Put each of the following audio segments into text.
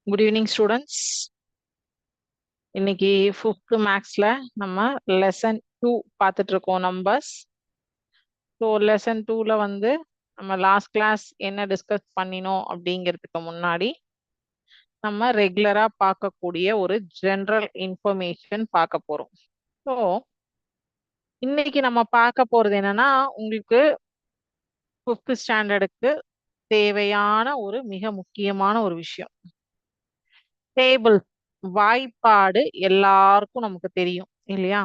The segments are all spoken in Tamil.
Good evening students. இன்னைக்கு ஃபிஃப்த் மேக்ஸ்ல நம்ம லெசன் 2 பார்த்துட்டு இருக்கோம் நம்பர்ஸ். ஸோ லெசன் 2ல வந்து நம்ம லாஸ்ட் கிளாஸ் என்ன டிஸ்கஸ் பண்ணினோம் அப்படிங்கிறதுக்கு முன்னாடி நம்ம ரெகுலரா பார்க்கக்கூடிய ஒரு ஜெனரல் இன்ஃபர்மேஷன் பார்க்க போறோம். ஸோ இன்னைக்கு நம்ம பார்க்க போறது என்னன்னா, உங்களுக்கு ஃபிஃப்த் ஸ்டாண்டர்டுக்கு தேவையான ஒரு மிக முக்கியமான ஒரு விஷயம். டேபிள் வாய்ப்பாடு எல்லாருக்கும் நமக்கு தெரியும் இல்லையா?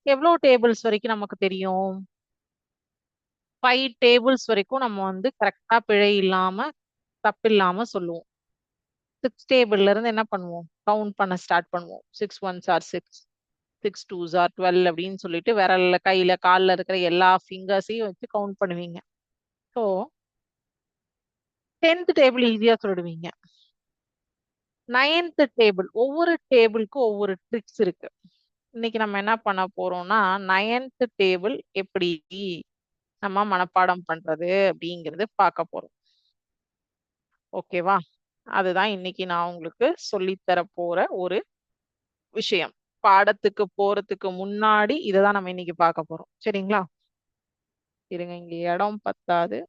எவ்வளோ டேபிள்ஸ் வரைக்கும் நமக்கு தெரியும்? 5 டேபிள்ஸ் வரைக்கும் நம்ம வந்து கரெக்டா பிழை இல்லாம தப்பு இல்லாம சொல்லுவோம். 6 டேபிள்ல இருந்து என்ன பண்ணுவோம்? கவுண்ட் பண்ண ஸ்டார்ட் பண்ணுவோம். 6 ஒன்ஸ் ஆர் 6, 6 டூஸ் ஆர் 12 அப்படின்னு சொல்லிட்டு விரல்ல கையில கால்ல இருக்கிற எல்லா ஃபிங்கர்ஸையும் வச்சு கவுண்ட் பண்ணுவீங்க. ஸோ 10th டேபிள் ஈஸியா சொல்லிடுவீங்க. 9th டேபிள் ஒவ்வொரு டேபிளுக்கும் ஒவ்வொரு ட்ரிக்ஸ் இருக்கு. இன்னைக்கு நம்ம என்ன பண்ண போறோம்னா 9th டேபிள் எப்படி நம்ம மனப்பாடம் பண்றது அப்படிங்கறது பார்க்க போறோம். ஓகேவா? அதுதான் இன்னைக்கு நான் உங்களுக்கு சொல்லித்தர போற ஒரு விஷயம். பாடத்துக்கு போறதுக்கு முன்னாடி இததான் நம்ம இன்னைக்கு பார்க்க போறோம். சரிங்களா? இருங்க, இங்க இடம் பத்தாது.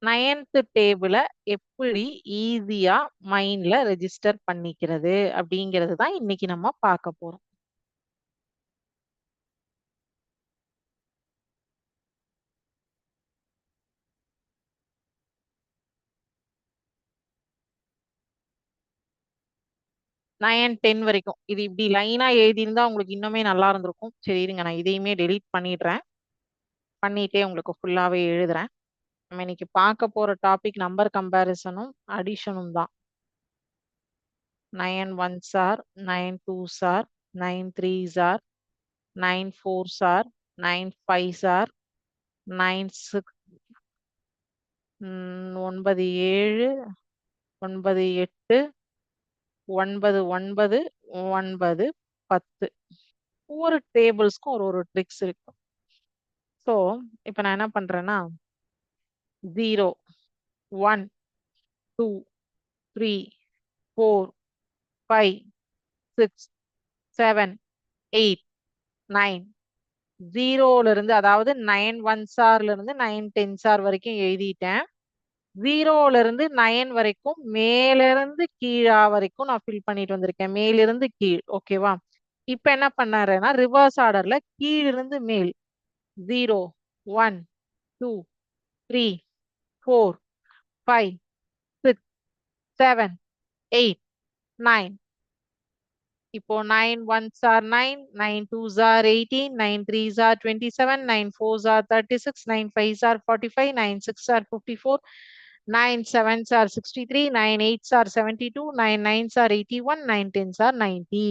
9th டேபிள எப்படி ஈஸியா மைண்ட்ல ரெஜிஸ்டர் பண்ணிக்கிறது அப்படிங்கிறது தான் இன்னைக்கு நம்ம பார்க்க போறோம். நைன் 10 வரைக்கும் இது இப்படி லைனா எழுதியிருந்தா உங்களுக்கு இன்னுமே நல்லா இருந்திருக்கும். சரி இருங்க, நான் இதையுமே டெலீட் பண்ணிடுறேன். பண்ணிட்டே உங்களுக்கு ஃபுல்லாவே எழுதுறேன். நம்ம இன்னைக்கு பார்க்க போற டாபிக் நம்பர் கம்பேரிசனும் அடிஷனும் தான். 9 ones or 9 twos or 9 threes or 9 fours or 9 fives or 9 six 9 7 9 8 9 9 9 10. ஒவ்வொரு டேபிள்ஸ்க்கும் ஒரு ஒரு ட்ரிக்ஸ் இருக்கு. ஸோ இப்போ நான் என்ன பண்றேன்னா 0 1 2 3 4 5 6 7 8 9 ஜீரோல இருந்து, அதாவது 9 ஒன்ஸ் ஆர்ல இருந்து 9 டென்ஸ் ஆர் வரைக்கும் எழுதிட்டேன். ஜீரோல இருந்து 9 வரைக்கும் மேல இருந்து கீழா வரைக்கும் நான் ஃபில் பண்ணிட்டு வந்திருக்கேன். மேலிருந்து கீழ். ஓகேவா? இப்ப என்ன பண்ணறேன்னா ரிவர்ஸ் ஆர்டர்ல கீழிருந்து மேல் 0 1 2 3 4 5 6 7 8 9. இப்போ 9 ones are 9, 9 twos are 18, 9 threes are 27, 9 fours are 36, 9 fives are 45, 9 six are 54, 9 sevens are 63, 9 eights are 72, 9 nines are 81, 9 tens are 90.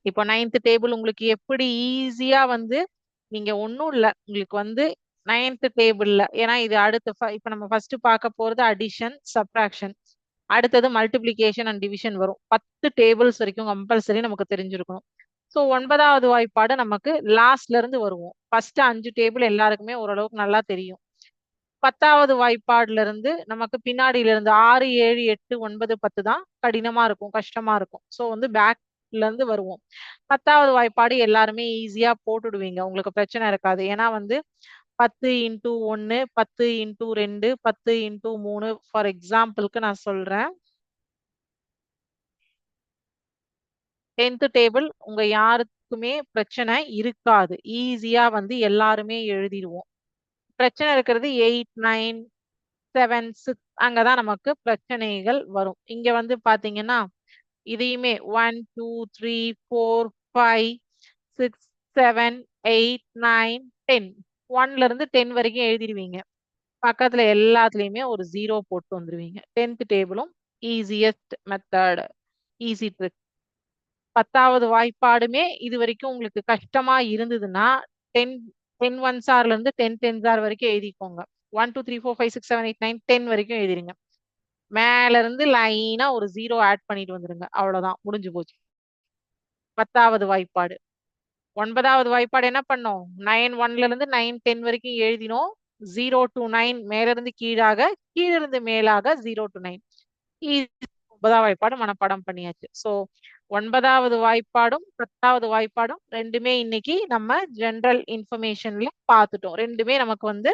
இப்போ 9th டேபிள் உங்களுக்கு எப்படி ஈஸியா வந்து நீங்க ஒன்றும் இல்லை, உங்களுக்கு வந்து 9th டேபிள்ல, ஏன்னா இது அடுத்து இப்ப நம்ம ஃபர்ஸ்ட் பார்க்க போறது அடிஷன் சப்ட்ராக்ஷன், அடுத்தது மல்டிபிளிகேஷன் அண்ட் டிவிஷன் வரும். 10 டேபிள்ஸ் வரைக்கும் கம்பல்சரி நமக்கு தெரிஞ்சிருக்கணும். ஸோ 9வது வாய்ப்பாடு நமக்கு லாஸ்ட்ல இருந்து வருவோம். ஃபர்ஸ்ட் 5 டேபிள் எல்லாருக்குமே ஓரளவுக்கு நல்லா தெரியும். 10வது வாய்ப்பாடுல இருந்து நமக்கு பின்னாடியில இருந்து 6 7 8 9 10 தான் கடினமா இருக்கும், கஷ்டமா இருக்கும். ஸோ வந்து பேக்ல இருந்து வருவோம். 10வது வாய்ப்பாடு எல்லாருமே ஈஸியா போட்டுடுவீங்க, உங்களுக்கு பிரச்சனை இருக்காது. ஏன்னா வந்து 10 இன்டூ 1, 10 இன்டூ 2, 10 இன்டூ 3, ஃபார் எக்ஸாம்பிளுக்கு நான் சொல்றேன். 10th டேபிள் உங்க யாருக்குமே பிரச்சனை இருக்காது, ஈஸியா வந்து எல்லாருமே எழுதிடுவோம். பிரச்சனை இருக்கிறது 8 9 7 6, அங்கதான் நமக்கு பிரச்சனைகள் வரும். இங்க வந்து பாத்தீங்கன்னா இதையுமே 1 2 3 4 5 6 7 8 9 10, 1ல இருந்து 10 வரைக்கும் எழுதிடுவீங்க. பக்கத்துல எல்லாத்துலயுமே ஒரு 0 போட்டு வந்துருவீங்க. 10th டேபிளும் ஈஸியஸ்ட் மெத்தட், ஈஸி ட்ரிக். 10வது வாய்ப்பாடுமே இது வரைக்கும் உங்களுக்கு கஷ்டமா இருந்ததுன்னா 10 10 ஒன்ஸ் ஆர்ல இருந்து 10 டென்ஸ் ஆர் வரைக்கும் எழுதிக்கோங்க. 1 2 3 4 5 6 7 8 9 10 வரைக்கும் எழுதிருங்க. மேல இருந்து லைனா ஒரு 0 ஆட் பண்ணிட்டு வந்துருங்க. அவ்வளவுதான், முடிஞ்சு போச்சு. 10வது வாய்ப்பாடு. 9வது வாய்ப்பாடு என்ன பண்ணோம்? 9 1ல இருந்து 9 10 வரைக்கும் எழுதினோம். 0 to 9 மேல இருந்து கீழாக, கீழ இருந்து மேலாக 0 to 9. 9வது வாய்ப்பாடு மனப்பாடம் பண்ணியாச்சு. சோ 9வது வாய்ப்பாடும் 10வது வாய்ப்பாடும் ரெண்டுமே இன்னைக்கு நம்ம ஜெனரல் இன்ஃபர்மேஷன்ல பார்த்துட்டோம். ரெண்டுமே நமக்கு வந்து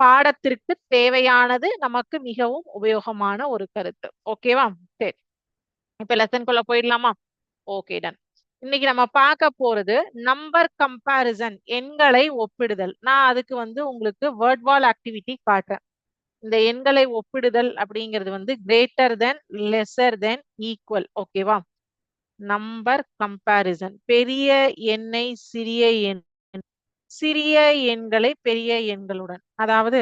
பாடத்திற்கு தேவையானது, நமக்கு மிகவும் உபயோகமான ஒரு கருத்து. ஓகேவா? சரி. இப்ப லெசன்குள்ள போயிடலாமா? Okay, done. இன்னைக்கு நம்ம பார்க்க போறது நம்பர் கம்பேரிசன், எண்களை ஒப்பிடுதல். நான் அதுக்கு வந்து உங்களுக்கு வேர்ட் வால் ஆக்டிவிட்டி காட்டுறேன். இந்த எண்களை ஒப்பிடுதல் அப்படிங்கிறது வந்து greater than, lesser than, equal. ஓகேவா? நம்பர் கம்பேரிசன், பெரிய எண்ணை சிறிய எண், சிறிய எண்களை பெரிய எண்களுடன், அதாவது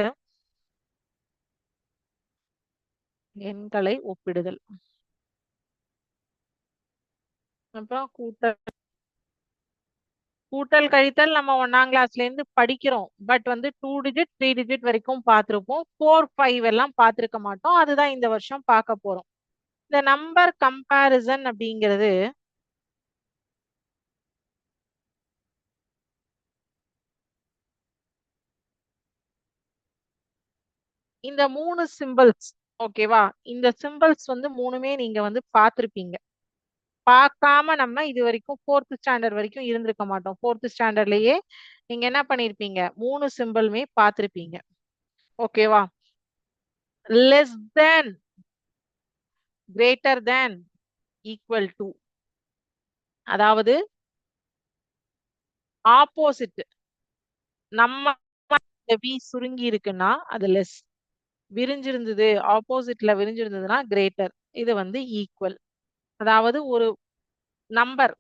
எண்களை ஒப்பிடுதல். அப்புறம் கூட்டல், கூட்டல் கழித்தல் நம்ம 1ஆம் கிளாஸ்ல இருந்து படிக்கிறோம். பட் வந்து 2 டிஜிட் 3 டிஜிட் வரைக்கும் பார்த்திருப்போம். 4 5 எல்லாம் பார்த்திருக்க மாட்டோம். அதுதான் இந்த வருஷம் பார்க்க போறோம். இந்த நம்பர் கம்பேரிசன் அப்படிங்கிறது இந்த 3 சிம்பிள்ஸ். ஓகேவா? இந்த சிம்பிள்ஸ் வந்து மூணுமே நீங்க வந்து பார்த்திருப்பீங்க. பார்க்காம நம்ம இது வரைக்கும் 4th ஸ்டாண்டர்ட் வரைக்கும் இருந்திருக்க மாட்டோம். 4th ஸ்டாண்டர்ட்லயே நீங்க என்ன பண்ணிருப்பீங்க? 3 சிம்பிளுமே பார்த்திருப்பீங்க. ஓகேவா? Less than, greater than, equal to, அதாவது ஆப்போசிட். நம்ம வி சுருங்கி இருக்குன்னா அது லெஸ், விரிஞ்சிருந்தது ஆப்போசிட்ல விரிஞ்சிருந்ததுன்னா கிரேட்டர், இது வந்து ஈக்குவல். அதாவது ஒரு நம்பர்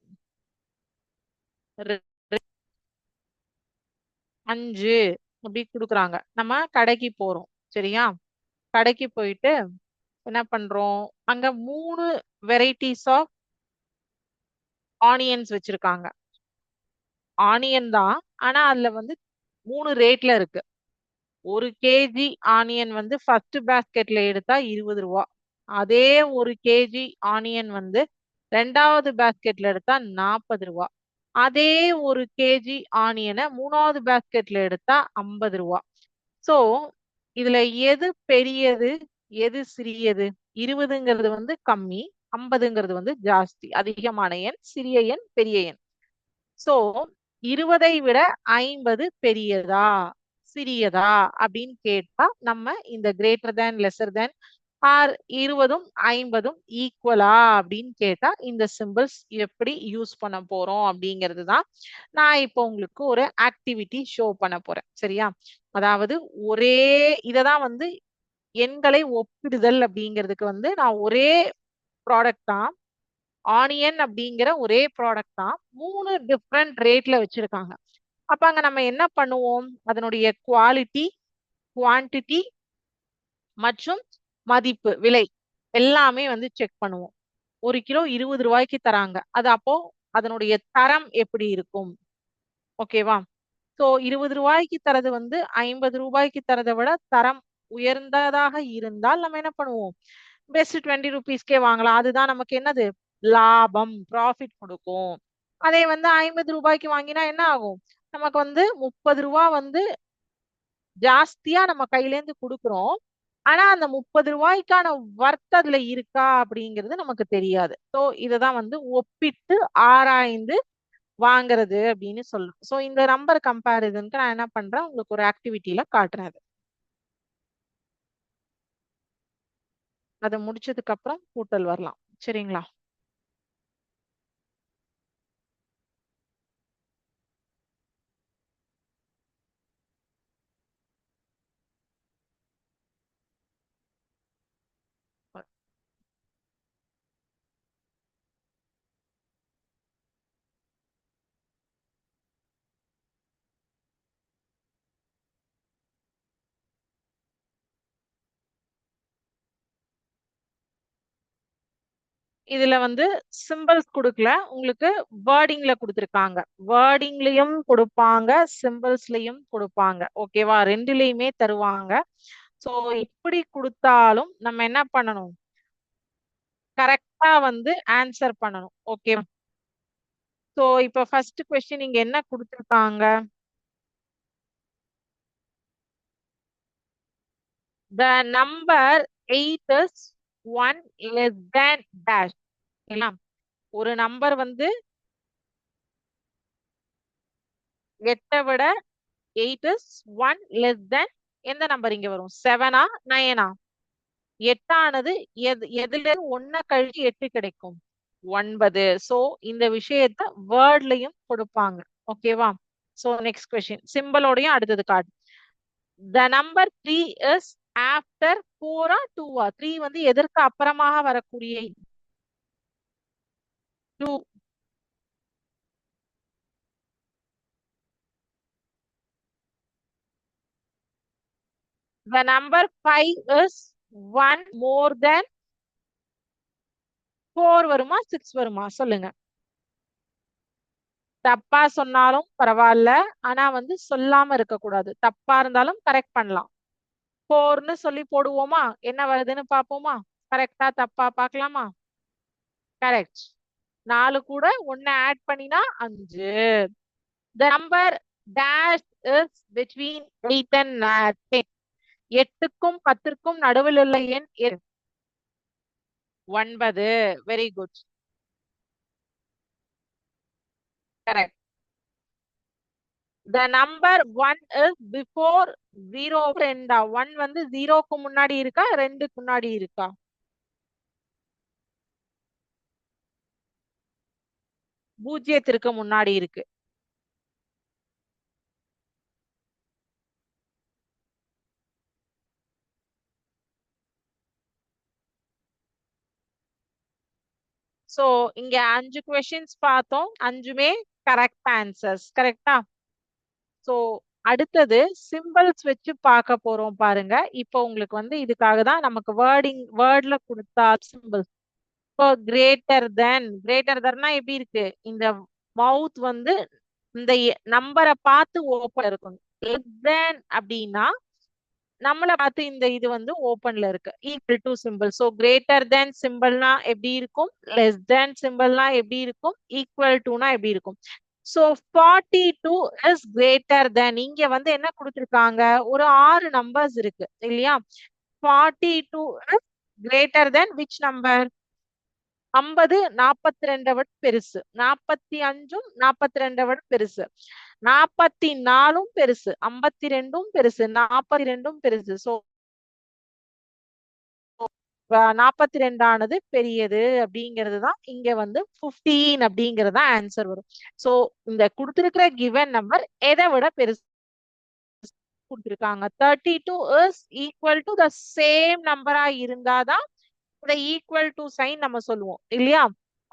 5 அப்படி கொடுக்குறாங்க. நம்ம கடைக்கு போறோம். சரியா? கடைக்கு போயிட்டு என்ன பண்றோம்? அங்க 3 வெரைட்டிஸ் ஆஃப் ஆனியன்ஸ் வச்சிருக்காங்க. ஆனியன் தான், ஆனா அதுல வந்து 3 ரேட்ல இருக்கு. 1 கேஜி ஆனியன் வந்து ஃபர்ஸ்ட் பேஸ்கெட்ல எடுத்தா 20 ரூபா. அதே 1 கேஜி ஆனியன் வந்து 2வது பேஸ்கெட்ல எடுத்தா 40 ரூபா. அதே 1 கேஜி ஆனியனை 3வது பேஸ்கெட்ல எடுத்தா 50 ரூபா. சோ இதுல எது பெரியது, எது சிறியது? 20ங்கிறது வந்து கம்மி, 50ங்கிறது வந்து ஜாஸ்தி. அதிகமான எண், சிறிய எண், பெரிய எண். சோ 20ஐ விட 50 பெரியதா, சிறியதா அப்படின்னு கேட்டா நம்ம இந்த greater than, lesser than, or 20ம் 50ம் ஈக்குவலா அப்படின்னு கேட்டா இந்த சிம்பிள்ஸ் எப்படி யூஸ் பண்ண போறோம் அப்படிங்கிறது தான் நான் இப்போ உங்களுக்கு ஒரு ஆக்டிவிட்டி ஷோ பண்ண போறேன். சரியா? அதாவது ஒரே இததான் வந்து எண்களை ஒப்பிடுதல் அப்படிங்கிறதுக்கு வந்து நான் ஒரே ப்ராடக்ட் தான், ஆனியன் அப்படிங்கிற ஒரே ப்ராடக்ட் தான் 3 டிஃப்ரெண்ட் ரேட்ல வச்சிருக்காங்க. அப்ப அங்க நம்ம என்ன பண்ணுவோம்? அதனுடைய குவாலிட்டி, குவான்டிட்டி மற்றும் மதிப்பு, விலை எல்லாமே வந்து செக் பண்ணுவோம். 1 கிலோ 20 ரூபாய்க்கு தராங்க. அது அப்போ அதனுடைய தரம் எப்படி இருக்கும்? ஓகேவா? சோ 20 ரூபாய்க்கு தரது வந்து 50 ரூபாய்க்கு தரதை விட தரம் உயர்ந்ததாக இருந்தால் நம்ம என்ன பண்ணுவோம்? பெஸ்ட் 20 ருபீஸ்க்கே வாங்கலாம். அதுதான் நமக்கு என்னது? லாபம், ப்ராஃபிட் கொடுக்கும். அதே வந்து 50 ரூபாய்க்கு வாங்கினா என்ன ஆகும்? நமக்கு வந்து 30 ரூபா வந்து ஜாஸ்தியா நம்ம கையில இருந்து கொடுக்குறோம். ஆனா அந்த 30 ரூபாய்க்கான வர்த் அதுல இருக்கா அப்படிங்கிறது நமக்கு தெரியாது. சோ இததான் வந்து ஒப்பிட்டு ஆராய்ந்து வாங்குறது அப்படின்னு சொல்றோம். சோ இந்த நம்பர் கம்பேரிசனுக்கு நான் என்ன பண்றேன்? உங்களுக்கு ஒரு ஆக்டிவிட்டில காட்டுறேன் அது. அதை முடிச்சதுக்கு அப்புறம் கூட்டல் வரலாம். சரிங்களா? இதுல வந்து சிம்பிள்ஸ் கொடுக்கல, உங்களுக்கு வேர்டிங்ல கொடுத்திருக்காங்க. வேர்டிங்லயும் கொடுப்பாங்க, சிம்பிள்ஸ்லயும் கொடுப்பாங்க. ஓகேவா? ரெண்டுலயுமே தருவாங்க. சோ இப்படி கொடுத்தாலும் நம்ம என்ன பண்ணணும்? கரெக்டா வந்து ஆன்சர் பண்ணணும். ஓகே? சோ இப்ப ஃபர்ஸ்ட் கொஸ்டின் இங்க என்ன கொடுத்திருக்காங்க? The number 8 is 1 less than dash. இல்லையா? ஒரு நம்பர் வந்து 8 விட 8 is 1 less than எந்த நம்பர் இங்க வரும்? 7ஆ 9ஆ? 8ஆனது எதுல 1 கழிச்சு 8 கிடைக்கும்? 9. சோ இந்த விஷயத்த வேர்ட்லயும் கொடுப்பாங்க. ஓகேவா? சோ நெக்ஸ்ட் கொஸ்டின் சிம்பிளோடையும் அடுத்தது காட்டு. The number 3 is after 4ஆ 2ஆ? 3 வந்து எதற்கு அப்புறமாக வரக்கூடிய 2. The number 5 is 1 more than 4 வருமா 6 வருமா? சொல்லுங்க. தப்பா சொன்னாலும் பரவாயில்ல. ஆனா வந்து சொல்லாம இருக்கக்கூடாது. தப்பா இருந்தாலும் கரெக்ட் பண்ணலாம். 4ன்னு சொல்லி போடுவோமா? என்ன வருதுன்னு பாப்போமா? கரெக்டா தப்பா பார்க்கலாமா? கரெக்ட். 4 கூட 1 ஆட் பண்ணினா 5. The number dash is between 8 and 10. 8க்கும் 10க்கும் நடுவில் உள்ள எண் 9. Very good. Correct. The number 1 is before 0 2. 1 வந்து 0க்கு முன்னாடி இருக்கா 2க்கு முன்னாடி இருக்கா? பூஜ்ஜியத்திற்கு முன்னாடி இருக்கு. சோ இங்க 5 கொஸ்டின்ஸ் பார்த்தோம். 5மே கரெக்ட் ஆன்சர்ஸ். கரெக்டா? சோ அடுத்தது சிம்பிள்ஸ் வச்சு பார்க்க போறோம் பாருங்க. இப்போ உங்களுக்கு வந்து இதுக்காக தான் நமக்கு வேர்ட்ல கொடுத்தா சிம்பிள்ஸ். இப்போ கிரேட்டர் தென்னா எப்படி இருக்கு? இந்த மவுத் வந்து இந்த நம்பரை பார்த்து ஓப்பன் இருக்கும். லெஸ் தேன் அப்படின்னா நம்மள பார்த்து இந்த இது வந்து ஓப்பன்ல இருக்கு. Equal to simple. So greater than சிம்பிள்னா எப்படி இருக்கும்? லெஸ் தேன் சிம்பிள்னா எப்படி இருக்கும்? ஈக்குவல் டுனா எப்படி இருக்கும்? So 42 is greater than. இங்க வந்து என்ன கொடுத்திருக்காங்க? ஒரு 6 நம்பர்ஸ் இருக்கு இல்லையா? 42 is greater than which number? 50 42 விட பெருசு. 45ம் 42 விட பெருசு. 44ம் பெருசு. 52ம் பெருசு. 42ம் பெருசு. சோ 42 ஆனது பெரியது அப்படிங்கிறது தான் இங்க வந்து 15 அப்படிங்கிறது ஆன்சர் வரும். சோ இந்த கொடுத்திருக்கிற கிவன் நம்பர் எதை விட பெருசு கொடுத்திருக்காங்க? 32 is equal to the same நம்பரா இருந்தாதான் இந்த ஈக்குவல் டு சைன் நம்ம சொல்லுவோம் இல்லையா?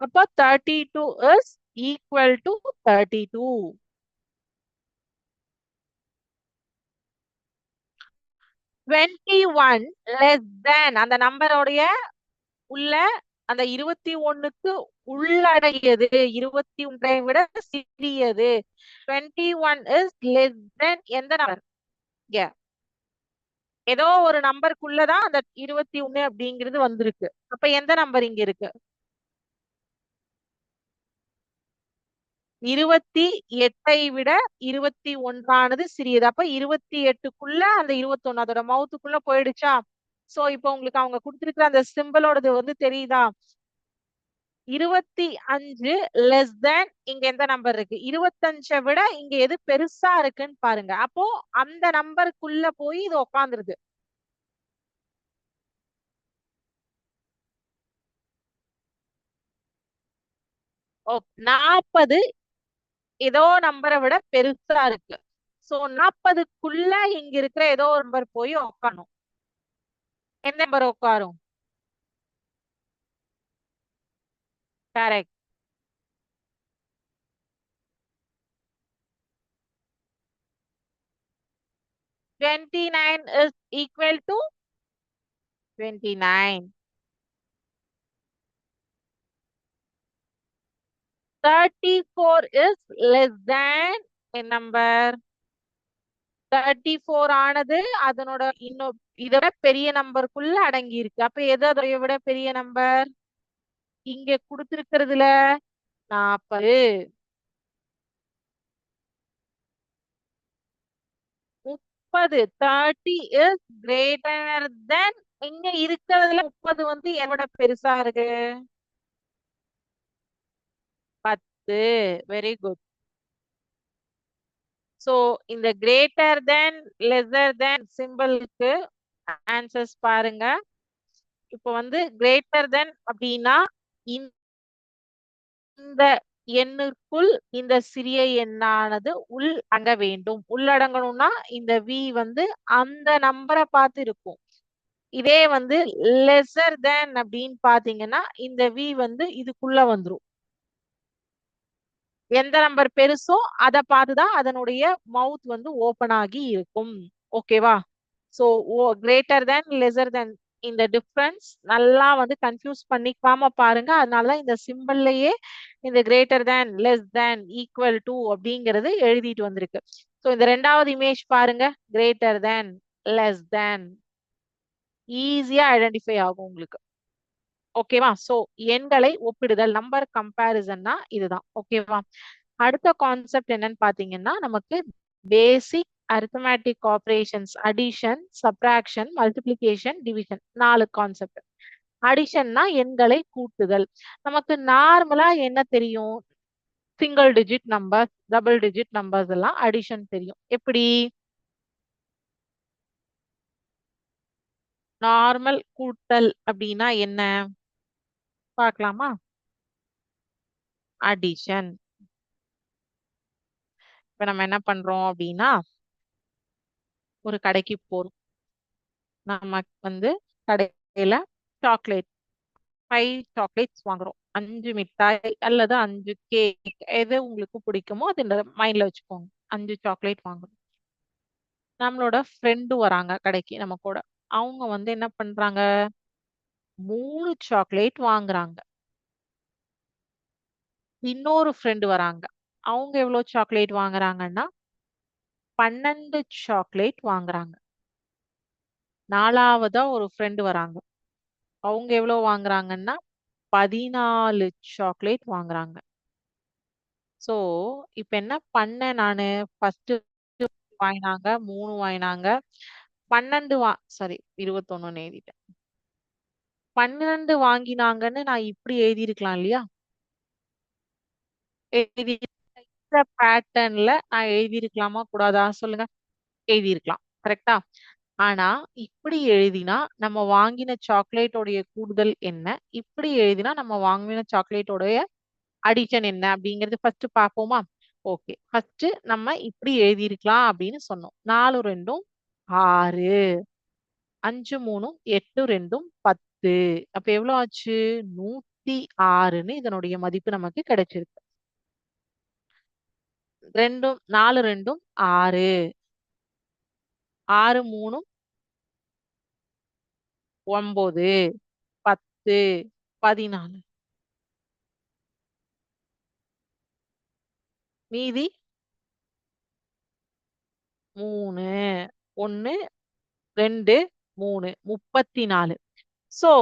அப்ப 32 is equal to 32. 21 less than அந்த நம்பரோடைய உள்ள அந்த 21க்கு உள்ளடங்கியது 21 விட சிறியது. 21 இஸ் லெஸ் தேன் எந்த நம்பர்? ஏதோ ஒரு நம்பருக்குள்ளதான் அந்த 21 அப்படிங்கிறது வந்திருக்கு. அப்ப எந்த நம்பர் இங்க இருக்கு? 28ஐ விட 21ஆனது சிறியது. அப்ப 28க்குள்ள அந்த 21 அதோட மவுத்துக்குள்ள போயிடுச்சா? சோ இப்போ உங்களுக்கு அவங்க கொடுத்திருக்கிற அந்த சிம்பிளோடது வந்து தெரியுதா? 25 லெஸ் தேன் இங்க எந்த நம்பர் இருக்கு? 25 விட இங்க எது பெருசா இருக்குன்னு பாருங்க. அப்போ அந்த நம்பருக்குள்ள போய் இது உட்காந்துருது. ஓ 40 ஏதோ நம்பரை விட பெருசா இருக்கு. சோ 40க்குள்ள இங்க இருக்கிற ஏதோ ஒரு நம்பர் போய் உட்காரும். எந்த நம்பர் உட்காரும்? Correct. 29 is equal to 29. 34 is less than a number. 34 ஆனது அதனோட இன்னும் இதை விட பெரிய நம்பருக்குள்ள அடங்கி இருக்கு. அப்ப எது அதை விட பெரிய நம்பர்? இங்க கொடுத்திருக்கிறதுல 40. 30 is greater than இங்க இருக்கிறதுல 30 வந்து எவ்வளோ பெருசா இருக்கு? 10. Very good. சோ இந்த கிரேட்டர் தென் லெஸர் தென் சிம்பிளுக்கு ஆன்சர்ஸ் பாருங்க. இப்போ வந்து கிரேட்டர் தென் அப்படின்னா இந்த எண்ணுக்குள் இந்த சிறிய எண்ணானது உள் அங்க வேண்டும். உள்ளடங்கணும்னா இந்த வி வந்து அந்த நம்பரை பார்த்து இருக்கும். இதே வந்து லெஸர் தென் அப்படின்னு பாத்தீங்கன்னா இந்த வி வந்து இதுக்குள்ள வந்துரும். எந்த நம்பர் பெருசோ அதை பார்த்துதான் அதனுடைய மவுத் வந்து ஓபன் ஆகி இருக்கும். ஓகேவா? சோ கிரேட்டர் தென் லெஸர் தென் இந்த டிஃபரன்ஸ் நல்லா வந்து கன்ஃபியூஸ் பண்ணிக்காம பாருங்க. அதனாலதான் இந்த சிம்பிள்லயே இந்த greater than less than equal to அப்படிங்கிறது எழுதிட்டு வந்திருக்கு. சோ இந்த ரெண்டாவது இமேஜ் பாருங்க. கிரேட்டர் தேன் லெஸ் தேன் ஈஸியா ஐடென்டிஃபை ஆகும் உங்களுக்கு. ஓகேவா? சோ எண்களை ஒப்பிடுதல் நம்பர் கம்பேரிசன்னா இதுதான். ஓகேவா? அடுத்த கான்செப்ட் என்னன்னு பாத்தீங்கன்னா நமக்கு basic arithmetic operations addition subtraction multiplication division 4 concept. அடிஷன்னா எண்களை கூட்டுதல். நமக்கு நார்மலா என்ன தெரியும்? Single digit numbers double digit numbers எல்லாம் அடிஷன் தெரியும். எப்படி? நார்மல் கூட்டல் அப்படின்னா என்ன பார்க்கலாமா? அடிஷன். இப்ப நம்ம என்ன பண்றோம் அப்படின்னா ஒரு கடைக்கு போறோம். நமக்கு வந்து கடையில சாக்லேட் 5 சாக்லேட்ஸ் வாங்குறோம். 5 மிட்டாய் அல்லது 5 கேக் எது உங்களுக்கு பிடிக்குமோ அது மைண்ட்ல வச்சுக்கோங்க. 5 சாக்லேட் வாங்குறோம். நம்மளோட ஃப்ரெண்டு வராங்க கடைக்கு நம்ம கூட. அவங்க வந்து என்ன பண்றாங்க? 3 சாக்லேட் வாங்குறாங்க. இன்னொரு ஃப்ரெண்டு வராங்க. அவங்க எவ்வளவு சாக்லேட் வாங்குறாங்கன்னா 12 சாக்லேட் வாங்குறாங்க. நாலாவதா ஒரு ஃப்ரெண்டு வராங்க. அவங்க எவ்வளவு வாங்குறாங்கன்னா 14 சாக்லேட் வாங்குறாங்க. சோ இப்ப என்ன பண்ணேன் நானு? ஃபர்ஸ்ட் வாங்கினாங்க 3 வாங்கினாங்க 12 சாரி 21 எழுதிட்டேன். 12 வாங்கினாங்கன்னு நான் இப்படி எழுதியிருக்கலாம் இல்லையா? எழுதி பேட்டர்ன்ல நான் எழுதியிருக்கலாமா கூடாதா சொல்லுங்க? எழுதியிருக்கலாம். கரெக்டா? ஆனா இப்படி எழுதினா நம்ம வாங்கின சாக்லேட்டோடைய கூடுதல் என்ன? இப்படி எழுதினா நம்ம வாங்கின சாக்லேட்டோடைய அடிஷன் என்ன அப்படிங்கறது ஃபர்ஸ்ட் பார்ப்போமா? ஓகே. ஃபர்ஸ்ட் நம்ம இப்படி எழுதியிருக்கலாம் அப்படின்னு சொன்னோம். 4 2 6 5 3 8 2 10. அப்ப எவ்வளவு ஆச்சு? 106ன்னு இதனுடைய மதிப்பு நமக்கு கிடைச்சிருக்கு. 4 2 6 6 3 9 10 14 மீதி 3 1 2 3 34. சோ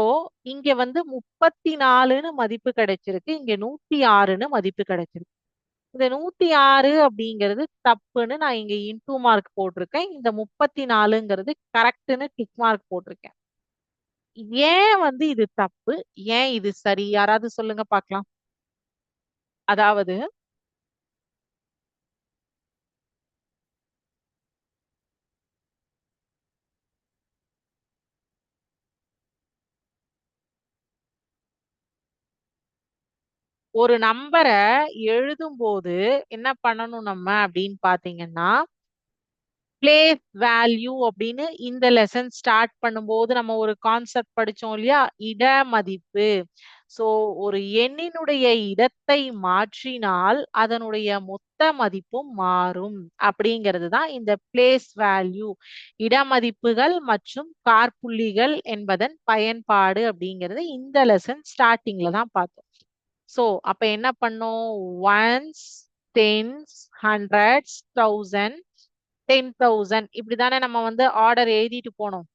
இங்க வந்து 34ன்னு மதிப்பு கிடைச்சிருக்கு. இங்க 106ன்னு மதிப்பு கிடைச்சிருக்கு. இந்த 106 அப்படிங்கிறது தப்புன்னு நான் இங்க இன்டூ மார்க் போட்டிருக்கேன். இந்த 34ங்கிறது கரெக்ட்னு டிக் மார்க் போட்டிருக்கேன். ஏன் வந்து இது தப்பு? ஏன் இது சரி? யாராவது சொல்லுங்க பார்க்கலாம். அதாவது ஒரு நம்பரை எழுதும்போது என்ன பண்ணணும் நம்ம அப்படின்னு பாத்தீங்கன்னா பிளேஸ் வேல்யூ அப்படின்னு இந்த லெசன் ஸ்டார்ட் பண்ணும்போது நம்ம ஒரு கான்செப்ட் படிச்சோம் இல்லையா? இட மதிப்பு. சோ ஒரு எண்ணினுடைய இடத்தை மாற்றினால் அதனுடைய மொத்த மதிப்பும் மாறும் அப்படிங்கிறது தான் இந்த பிளேஸ் வேல்யூ. இடமதிப்புகள் மற்றும் காற்புள்ளிகள் என்பதன் பயன்பாடு அப்படிங்கிறது இந்த லெசன் ஸ்டார்டிங்ல தான் பார்த்தோம். சோ அப்ப என்ன பண்ணோம்? ஒன்ஸ், டென்ஸ், ஹண்ட்ரட்ஸ், தௌசண்ட், 10,000 இப்படிதானே நம்ம வந்து ஆர்டர் எழுதிட்டு போனோம்.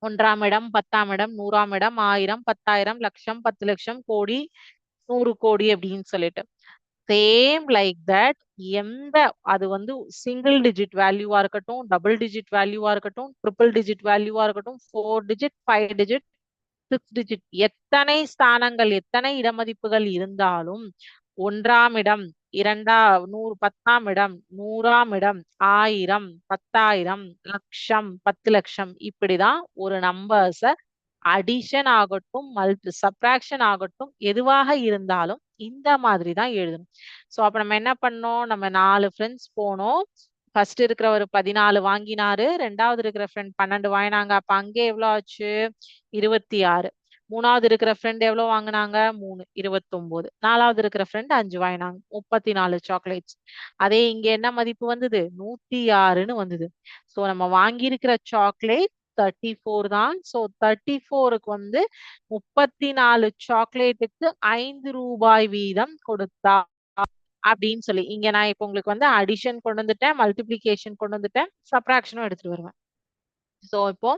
1ஆம் இடம், 10ஆம் இடம், 100ஆம் இடம், 1000, 10,000, லட்சம், 10 லட்சம், கோடி, 100 கோடி அப்படின்னு சொல்லிட்டு. சேம் லைக் தட் எந்த அது வந்து சிங்கிள் டிஜிட் வேல்யூவா இருக்கட்டும், டபுள் டிஜிட் வேல்யூவா இருக்கட்டும், ட்ரிபிள் டிஜிட் வேல்யூவா இருக்கட்டும், 4 டிஜிட், 5 டிஜிட், 6 டிஜிட், எத்தனை ஸ்தானங்கள், எத்தனை இடமதிப்புகள் இருந்தாலும் ஒன்றாம் இடம், நூறு, 10ஆம் இடம், 100ஆம் இடம், 1000, 10,000, லட்சம், 10 லட்சம், இப்படிதான் ஒரு நம்பர்ஸ அடிஷன் ஆகட்டும், சப்ட்ராக்ஷன் ஆகட்டும், எதுவாக இருந்தாலும் இந்த மாதிரி தான் எழுதணும். சோ அப்ப நம்ம என்ன பண்ணோம்? நம்ம 4 ஃப்ரெண்ட்ஸ் போனோம். ஃபர்ஸ்ட் இருக்கிறவர் 14 வாங்கினாரு. ரெண்டாவது இருக்கிற ஃப்ரெண்ட் 12 வாங்கினாங்க. அப்ப அங்கே எவ்வளவு ஆச்சு? 26. மூணாவது இருக்கிற ஃப்ரெண்ட் எவ்வளவு வாங்கினாங்க? 3, 29. நாலாவது இருக்கிற ஃப்ரெண்ட் 5 வாங்கினாங்க. 34 சாக்லேட்ஸ். அதே இங்க என்ன மதிப்பு வந்தது? 106ன்னு வந்தது. சோ நம்ம வாங்கி இருக்கிற சாக்லேட் 34 தான். சோ 34க்கு வந்து 34 சாக்லேட்டுக்கு 5 ரூபாய் வீதம் கொடுத்தா அப்படின்னு சொல்லி இங்க நான் இப்ப உங்களுக்கு வந்து அடிஷன் கொண்டு வந்துட்டேன், மல்டிபிளிகேஷன் கொண்டு வந்துட்டேன், சப்ராக்ஷனும் எடுத்துட்டு வருவேன். சோ இப்போ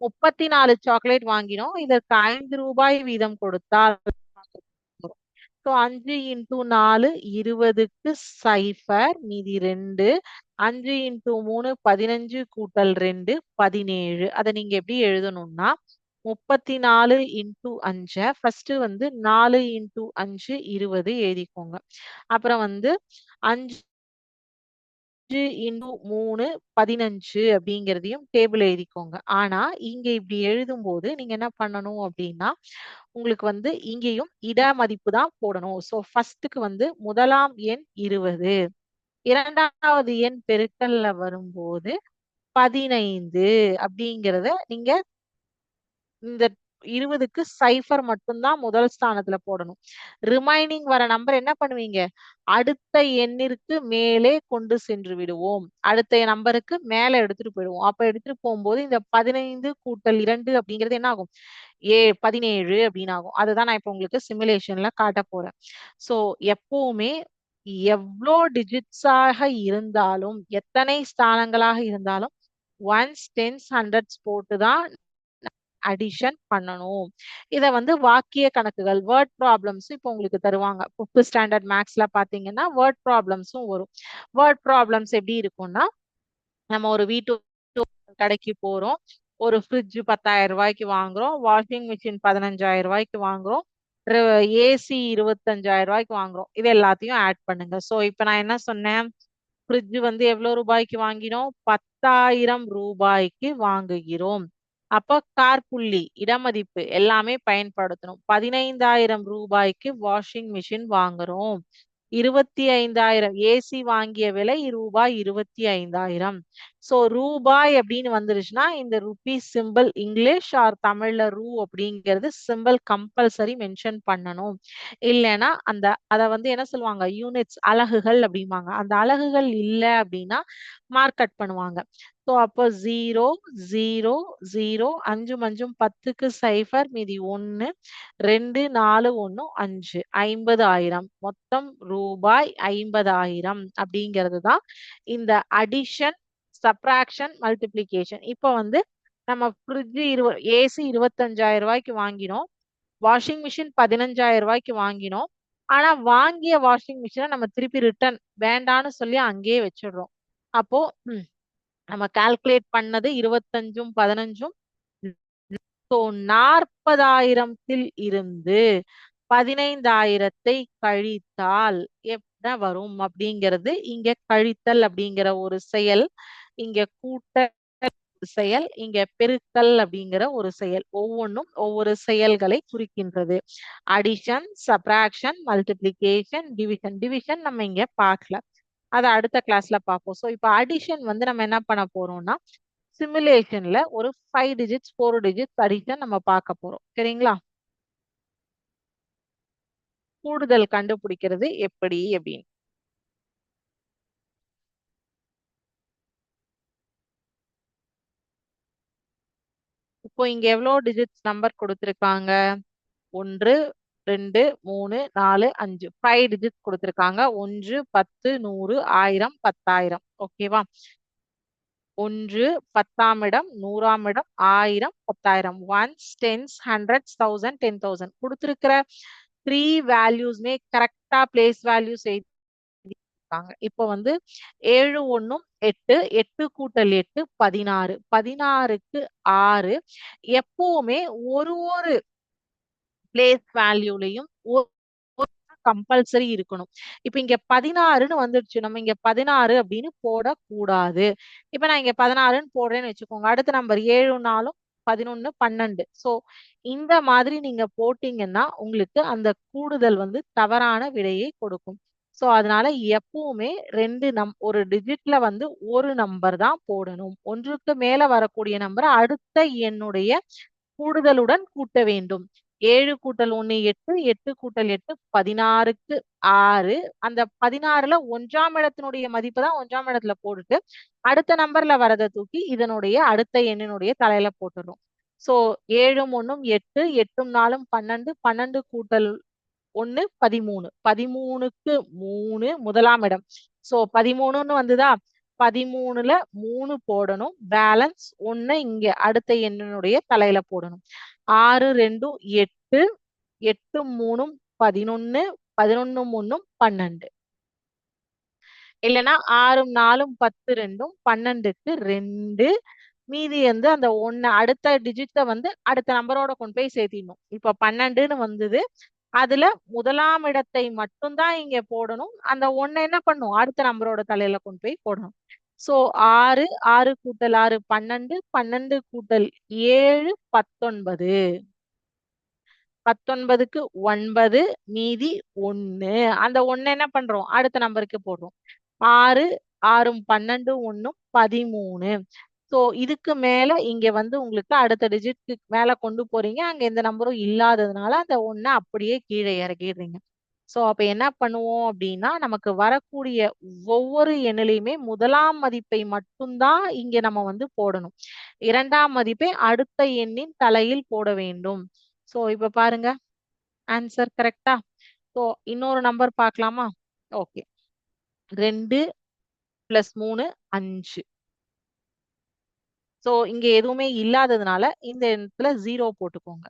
34 சாக்லேட் வாங்கினோம். இதற்கு 5 ரூபாய் வீதம் கொடுத்தால் ஸோ 5 இன்டூ 4 20க்கு 0 மீதி 2. 5 இன்டூ 3 15 கூட்டல் 2 17. அதை நீங்க எப்படி எழுதணும்னா 34 இன்டூ 5 ஃபர்ஸ்ட் வந்து 4 இன்டூ 5 20 எழுதிக்கோங்க. அப்புறம் வந்து 5 இன்டூ 3 15 அப்படிங்கிறதையும் டேபிள் எழுதிக்கோங்க. ஆனா இங்க இப்படி எழுதும் போது நீங்க என்ன பண்ணணும் அப்படின்னா உங்களுக்கு வந்து இங்கேயும் இட மதிப்பு தான் போடணும். சோ ஃபர்ஸ்ட்க்கு வந்து முதலாம் எண் 20, இரண்டாவது எண் பெருக்கல்ல வரும்போது 15 அப்படிங்கிறத நீங்க இந்த 20க்கு 0 மட்டும்தான் முதல் ஸ்தானத்துல போடணும். ரிமைனிங் வர நம்பர் என்ன பண்ணுவீங்க? அடுத்த எண்ணிற்கு மேலே கொண்டு சென்று விடுவோம். அடுத்த நம்பருக்கு மேல எடுத்துட்டு போயிடுவோம். அப்ப எடுத்துட்டு போகும்போது இந்த 15 கூட்டல் 2 அப்படிங்கிறது என்ன ஆகும்? 17 அப்படின்னு ஆகும். அதுதான் நான் இப்ப உங்களுக்கு சிமுலேஷன்ல காட்ட போறேன். சோ எப்பவுமே எவ்வளோ டிஜிட்ஸாக இருந்தாலும், எத்தனை ஸ்தானங்களாக இருந்தாலும் ஒன்ஸ், டென்ஸ், ஹண்ட்ரட்ஸ் போட்டுதான் அடிஷன் பண்ணணும். இத வந்து வாக்கிய கணக்குகள், வேர்ட் ப்ராப்ளம்ஸ் இப்போ உங்களுக்கு தருவாங்க. 5th ஸ்டாண்டர்ட் மேக்ஸ்ல பாத்தீங்கன்னா வேர்ட் ப்ராப்ளம்ஸும் வரும். வேர்ட் ப்ராப்ளம்ஸ் எப்படி இருக்கும்னா நம்ம ஒரு வீட்டு கடைக்கு போறோம். ஒரு ஃப்ரிட்ஜ் 10,000 ரூபாய்க்கு வாங்குறோம். வாஷிங் மிஷின் 15,000 ரூபாய்க்கு வாங்குறோம். ஏசி 25,000 ரூபாய்க்கு வாங்குறோம். இது எல்லாத்தையும் ஆட் பண்ணுங்க. சோ இப்ப நான் என்ன சொன்னேன்? ஃப்ரிட்ஜ் வந்து எவ்வளவு ரூபாய்க்கு வாங்கினோம்? 10,000 ரூபாய்க்கு வாங்குகிறோம். அப்ப காற்புள்ளி, இடமதிப்பு எல்லாமே பயன்படுத்தணும். 15,000 ரூபாய்க்கு வாஷிங் மிஷின் வாங்குறோம். 25,000 ஏசி வாங்கிய விலை ரூபாய் 25,000. சோ ரூபாய் அப்படின்னு வந்துருச்சுன்னா இந்த ருபி சிம்பிள் இங்கிலீஷ் ஆர் தமிழ்ல ரூ அப்படிங்கிறது சிம்பிள் கம்பல்சரி மென்ஷன் பண்ணணும். இல்லைன்னா அந்த அத வந்து என்ன சொல்லுவாங்க? யூனிட்ஸ், அலகுகள் அப்படிம்பாங்க. அந்த அலகுகள் இல்ல அப்படின்னா மார்க் கட் பண்ணுவாங்க. சோ அப்போ 0, 0, 0, 5 மஞ்சும் 10க்கு 0 மீதி 1, 2, 4, 1, 5, 50,000. மொத்தம் ரூபாய் 50,000 அப்படிங்கிறது தான் இந்த அடிஷன், சப்ராக்ஷன், மல்டிப்ளிகேஷன். இப்போ வந்து நம்ம ஃப்ரிட்ஜ் ஏசி 25,000 ரூபாய்க்கு வாங்கினோம். வாஷிங் மிஷின் 15,000 ரூபாய்க்கு வாங்கினோம். ஆனா வாங்கிய வாஷிங் மிஷினை நம்ம திருப்பி ரிட்டர்ன் வேண்டான்னு சொல்லி அங்கேயே வச்சிடுறோம். அப்போ நம்ம கால்குலேட் பண்ணது 25ம் 15ம். ஸோ 40,000த்தில் இருந்து 15,000 கழித்தால் என்ன வரும் அப்படிங்கிறது இங்க கழித்தல் அப்படிங்கிற ஒரு செயல், இங்க கூட்டல் செயல், இங்க பெருக்கல் அப்படிங்கிற ஒரு செயல். ஒவ்வொன்றும் ஒவ்வொரு செயல்களை குறிக்கின்றது. Addition, subtraction, multiplication, division. Division நம்ம இங்க பார்க்கல. அதை அடுத்த கிளாஸ்ல பார்ப்போம். ஸோ இப்போ அடிஷன் வந்து நம்ம என்ன பண்ண போறோம்னா சிமுலேஷன்ல ஒரு 5 டிஜிட்ஸ் 4 டிஜிட்ஸ் அடிஷன் நம்ம பார்க்க போறோம். சரிங்களா? கூடுதல் கண்டுபிடிக்கிறது எப்படி அப்படின்னு. இப்போ இங்க எவ்வளவு டிஜிட்ஸ் நம்பர் கொடுத்திருக்காங்க? 1, 2, 3, 4, 5. 5 டிஜிட்ஸ் கொடுத்திருக்காங்க. 1, 10, 100, 1000, 10,000. ஓகேவா? 1, 10ஆம் இடம், 100ஆம் இடம், 1000, 10,000. ஒன்ஸ், டென்ஸ், ஹண்ட்ரட்ஸ், 1000, 10,000 கொடுத்திருக்கிற 3 வேல்யூஸ்மே கரெக்டா பிளேஸ் வேல்யூஸ் கொடுத்திருக்காங்க. இப்போ வந்து 7 1 8, 8 கூட்டல் 8 16, 16க்கு 6. எப்பவுமே ஒரு ஒரு பிளேஸ் வேல்யூலயும் கம்பல்சரி இருக்கணும். இப்ப இங்க 16ன்னு வந்துடுச்சு. நம்ம இங்க 16 அப்படின்னு போடக்கூடாது. இப்ப நான் இங்க 16ன்னு போடுறேன்னு வச்சுக்கோங்க. அடுத்த நம்பர் 7 4 11 12. சோ இந்த மாதிரி நீங்க போட்டீங்கன்னா உங்களுக்கு அந்த கூடுதல் வந்து தவறான விடையை கொடுக்கும். சோ அதனால எப்பவுமே ஒரு டிஜிட்ல வந்து ஒரு நம்பர் தான் போடணும். ஒன்றுக்கு மேல வரக்கூடிய நம்பர் அடுத்த எண்ணுடைய கூடுதலுடன் கூட்ட வேண்டும். 7 கூட்டல் 1 8, 8 கூட்டல் 8 16க்கு 6. அந்த 16ல 1ஆம் இடத்தினுடைய மதிப்பு தான் 1ஆம் இடத்துல போட்டுட்டு, அடுத்த நம்பர்ல வரத தூக்கி இதனுடைய அடுத்த எண்ணினுடைய தலையில போட்டுறோம். சோ 7ம் 1ம் 8, 8ம் 4ம் 12, 12 கூட்டல் 1 13. 13க்கு 3 முதலாம் இடம். சோ 13ன்னு வந்துதா? 13ல 3 போடணும். பேலன்ஸ் 1 இங்க அடுத்த எண்ணினுடைய தலையில போடணும். 6 2 8, 8 3 11, 11 3 12. இல்லைன்னா 6 4 10 2, 12க்கு 2. மீதி வந்து அந்த ஒண்ணு அடுத்த டிஜிட்ட வந்து அடுத்த நம்பரோட கொண்டு போய் சேர்த்திடணும். இப்ப 12ன்னு வந்தது. அதுல முதலாம் இடத்தை மட்டும் தான் இங்க போடணும். அந்த ஒண்ண என்ன பண்ணும்? அடுத்த நம்பரோட தலையில கொண்டு போய் போடணும். சோ 6 6 கூட்டல் 6 12, 12 கூட்டல் 7 19. 19க்கு 9 மீதி 1. அந்த 1 என்ன பண்றோம்? அடுத்த நம்பருக்கு போடுறோம். 6 6ம் 12 1ம் 13. சோ இதுக்கு மேல இங்க வந்து உங்களுக்கு அடுத்த டிஜிட்க்கு மேல கொண்டு போறீங்க. அங்க எந்த நம்பரும் இல்லாததுனால அந்த 1 அப்படியே கீழே இறக்கிடுறீங்க. சோ அப்ப என்ன பண்ணுவோம் அப்படின்னா, நமக்கு வரக்கூடிய ஒவ்வொரு எண்ணிலையுமே முதலாம் மதிப்பை மட்டும்தான் இங்க நம்ம வந்து போடணும். 2ஆம் மதிப்பை அடுத்த எண்ணின் தலையில் போட வேண்டும். சோ இப்ப பாருங்க. ஆன்சர் கரெக்ட்டா? சோ இன்னொரு நம்பர் பார்க்கலாமா? ஓகே. 2 பிளஸ் 3 5. சோ இங்க எதுவுமே இல்லாததுனால இந்த இடத்துல 0 போட்டுக்கோங்க.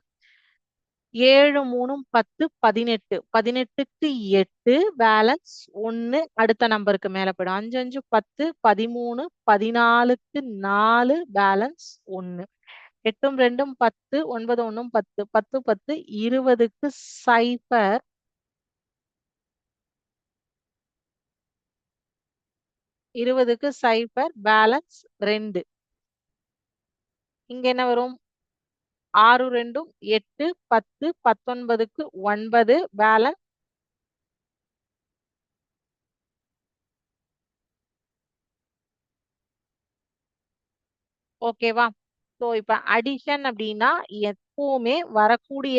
7 3 10 18. 18க்கு 8 பேலன்ஸ் 1 அடுத்த நம்பருக்கு மேல போயிடும். 5 5 10 13 14க்கு 4 பேலன்ஸ் 1. 8ம் 2ம் 10 9 1ம் 10 10 10 20க்கு 0. 20க்கு 0 பேலன்ஸ் 2. இங்க என்ன வரும்? 6 2 8 10 19க்கு 9 பேலன்ஸ் ஓகேவா? சோ இப்ப அடிஷன் அப்படின்னா எப்பவுமே வரக்கூடிய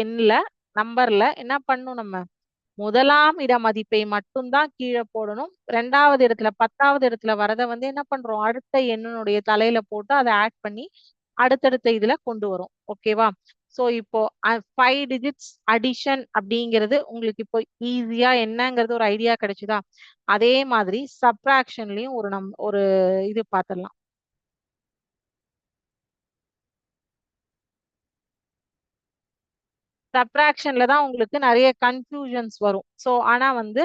எண்ல நம்பர்ல என்ன பண்ணணும் நம்ம? முதலாம் இட மதிப்பை மட்டும்தான் கீழே போடணும். 2வது இடத்துல 10வது இடத்துல வரத வந்து என்ன பண்றோம்? அடுத்த எண்ணினுடைய தலையில போட்டு அதை ஆட் பண்ணி அடுத்தடுத்த இதுல கொண்டு வரும். ஓகேவா? சோ இப்போ 5 டிஜிட்ஸ் அடிஷன் அப்படிங்கிறது உங்களுக்கு இப்போ ஈஸியா என்னங்கிறது ஒரு ஐடியா கிடைச்சுதா? அதே மாதிரி சப்ட்ராக்ஷன்லயும் ஒரு இது பார்த்திடலாம். சப்ட்ராக்ஷன்ல தான் உங்களுக்கு நிறைய கன்ஃபியூஷன்ஸ் வரும். சோ ஆனா வந்து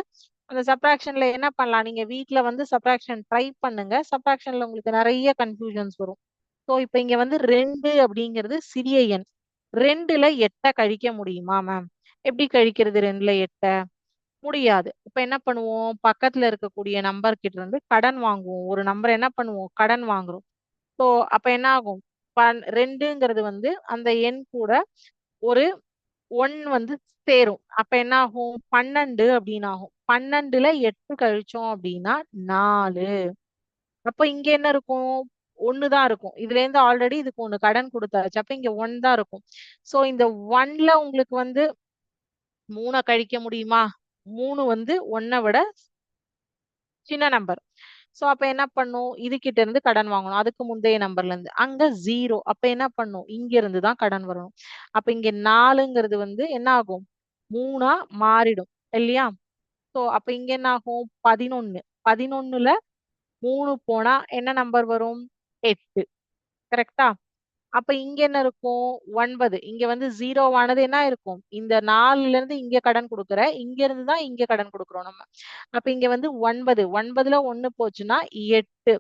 அந்த சப்ட்ராக்ஷன்ல என்ன பண்ணலாம்? நீங்க வீட்ல வந்து சப்ட்ராக்ஷன் ட்ரை பண்ணுங்க. சப்ட்ராக்ஷன்ல உங்களுக்கு நிறைய கன்ஃபியூஷன்ஸ் வரும். சோ இப்ப இங்க வந்து 2 அப்படிங்கிறது சிறிய எண். 2ல 8 கழிக்க முடியுமா மேம்? எப்படி கழிக்கிறது 2ல 8? முடியாது. இப்ப என்ன பண்ணுவோம்? பக்கத்துல இருக்கக்கூடிய நம்பர் கிட்ட இருந்து கடன் வாங்குவோம். ஒரு நம்பர் என்ன பண்ணுவோம்? கடன் வாங்குறோம். சோ அப்ப என்ன ஆகும்? 2ங்கிறது வந்து அந்த எண் கூட ஒரு 1 வந்து சேரும். அப்ப என்ன ஆகும்? 12 அப்படின்னு ஆகும். 12ல 8 கழிச்சோம் அப்படின்னா 4. அப்ப இங்க என்ன இருக்கும்? 1 தான் இருக்கும். இதுல இருந்து ஆல்ரெடி இதுக்கு 1 கடன் கொடுத்தாச்சு. அப்ப இங்க 1 தான் இருக்கும். சோ இந்த 1ல உங்களுக்கு வந்து 3 கழிக்க முடியுமா? 3 வந்து 1 விட சின்ன நம்பர். சோ அப்ப என்ன பண்ணும்? இதுகிட்ட இருந்து கடன் வாங்கணும். அதுக்கு முந்தைய நம்பர்ல இருந்து. அங்க 0. அப்ப என்ன பண்ணும்? இங்க இருந்து தான் கடன் வரணும். அப்ப இங்க 4ங்கிறது வந்து என்ன ஆகும்? 3ஆ மாறிடும். இல்லையா? சோ அப்ப இங்க என்ன ஆகும்? 11. 11ல 3 போனா என்ன நம்பர் வரும்? 8. கரெக்ட்டா? அப்ப இங்க என்ன இருக்கும்? 9. இங்க வந்து 0 ஆனது என்ன இருக்கும்? இந்த 4ல இருந்து இங்க கடன் குடுக்குற. இங்க இருந்து தான் இங்க கடன் குடுக்குறோம் நம்ம. அப்ப இங்க வந்து 9. 9ல 1 போச்சுன்னா 8.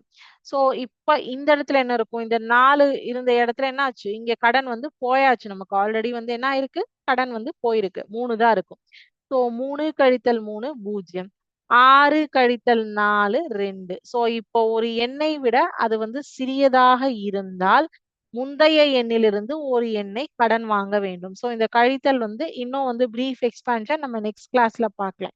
சோ, இப்ப இந்த இடத்துல என்ன இருக்கும்? இந்த 4 இருந்த இடத்துல என்ன ஆச்சு? இங்க கடன் வந்து போயாச்சு. நமக்கு ஆல்ரெடி வந்து என்ன ஆயிருக்கு? கடன் வந்து போயிருக்கு. 3 தான் இருக்கும். சோ 3 கழித்தல் 3 0. 6 கழித்தல் 4 2. சோ இப்போ ஒரு எண்ணை விட அது வந்து சிறியதாக இருந்தால் முந்தைய எண்ணிலிருந்து ஒரு எண்ணை கடன் வாங்க வேண்டும். சோ இந்த கழித்தல் வந்து இன்னும் வந்து பிரீஃப் எக்ஸ்பான்ஷன் நம்ம நெக்ஸ்ட் கிளாஸ்ல பார்க்கலாம்.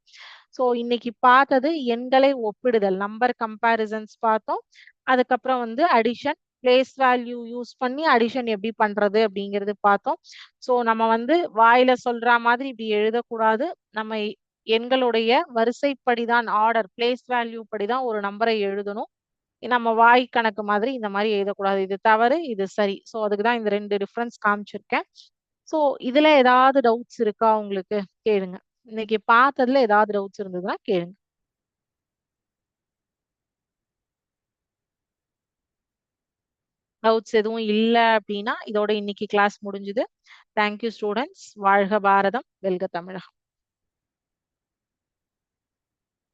சோ இன்னைக்கு பார்த்தது எண்களை ஒப்பிடுதல், நம்பர் கம்பேரிசன்ஸ் பார்த்தோம். அதுக்கப்புறம் வந்து அடிஷன், பிளேஸ் வேல்யூ யூஸ் பண்ணி அடிஷன் எப்படி பண்றது அப்படிங்கிறது பார்த்தோம். சோ நம்ம வந்து வாயில சொல்ற மாதிரி இப்படி எழுதக்கூடாது. நம்ம எண்களுடைய வரிசைப்படிதான் ஆர்டர், பிளேஸ் வேல்யூ படிதான் ஒரு நம்பரை எழுதணும். நம்ம வாய் கணக்கு மாதிரி இந்த மாதிரி எழுதக்கூடாது. இது தவறு, இது சரி. சோ அதுக்கு தான் இந்த 2 டிஃபரன்ஸ் காமிச்சிருக்கேன். சோ இதுல ஏதாவது டவுட்ஸ் இருக்கா உங்களுக்கு? கேளுங்க. இன்னைக்கு பார்த்ததுல ஏதாவது டவுட்ஸ் இருந்ததுன்னா கேளுங்க. டவுட்ஸ் எதுவும் இல்ல அப்படின்னா இதோட இன்னைக்கு கிளாஸ் முடிஞ்சுது. Thank you students. வாழ்க பாரதம், வெல்க தமிழகம்.